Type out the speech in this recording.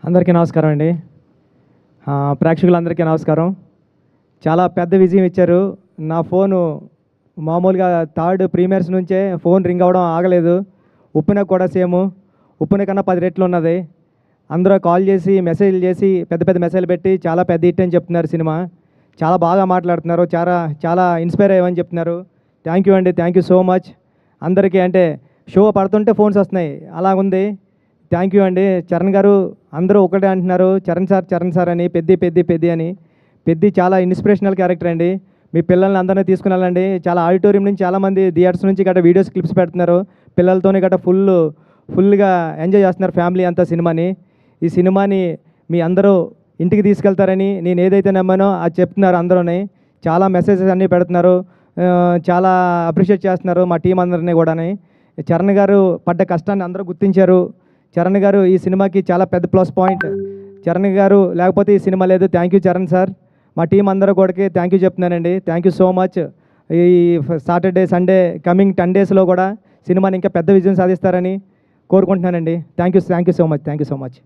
అందరికీ నమస్కారం అండి. ప్రేక్షకులందరికీ నమస్కారం. చాలా పెద్ద విజయం ఇచ్చారు. నా ఫోను మామూలుగా థర్డ్ ప్రీమియర్స్ నుంచే ఫోన్ రింగ్ అవ్వడం ఆగలేదు. ఉప్పెన కూడా సేము. ఉప్పెన కన్నా 10 రెట్లు ఉన్నది. అందరూ కాల్ చేసి, మెసేజ్‌లు చేసి, పెద్ద పెద్ద మెసేజ్‌లు పెట్టి చాలా పెద్ద హిట్ అని చెప్తున్నారు సినిమా. చాలా బాగా మాట్లాడుతున్నారు. చాలా చాలా ఇన్‌స్పైర్ అయ్యామని చెప్తున్నారు. థ్యాంక్ యూ అండి. Thank you so much. అందరికీ అంటే షో పడుతుంటే ఫోన్స్ వస్తున్నాయి. అలాగుంది. థ్యాంక్ యూ అండి. చరణ్ గారు అందరూ ఒకటే అంటున్నారు. చరణ్ సార్ అని, పెద్ది అని. పెద్ది చాలా ఇన్స్పిరేషనల్ క్యారెక్టర్ అండి. మీ పిల్లల్ని అందరినీ తీసుకుని వెళ్ళండి. చాలా ఆడిటోరియం నుంచి చాలామంది థియేటర్స్ నుంచి గట్రా వీడియోస్ క్లిప్స్ పెడుతున్నారు. పిల్లలతోని గట్రా ఫుల్గా ఎంజాయ్ చేస్తున్నారు ఫ్యామిలీ అంతా సినిమాని. ఈ సినిమాని మీ అందరూ ఇంటికి తీసుకెళ్తారని నేను ఏదైతే నమ్మానో అది చెప్తున్నారు అందరూని. చాలా మెసేజెస్ అన్నీ పెడుతున్నారు. చాలా అప్రిషియేట్ చేస్తున్నారు మా టీం అందరినీ కూడాని. చరణ్ గారు పడ్డ కష్టాన్ని అందరూ గుర్తించారు. చరణ్ గారు ఈ సినిమాకి చాలా పెద్ద ప్లస్ పాయింట్. చరణ్ గారు లేకపోతే ఈ సినిమా లేదు. Thank you Charan sir. మా టీం అందరూ కూడా థ్యాంక్ యూ చెప్తున్నానండి. Thank you so much. ఈ సాటర్డే, సండే కమింగ్ 10 డేస్లో కూడా సినిమాని ఇంకా పెద్ద విజయం సాధిస్తారని కోరుకుంటున్నానండి. Thank you so much.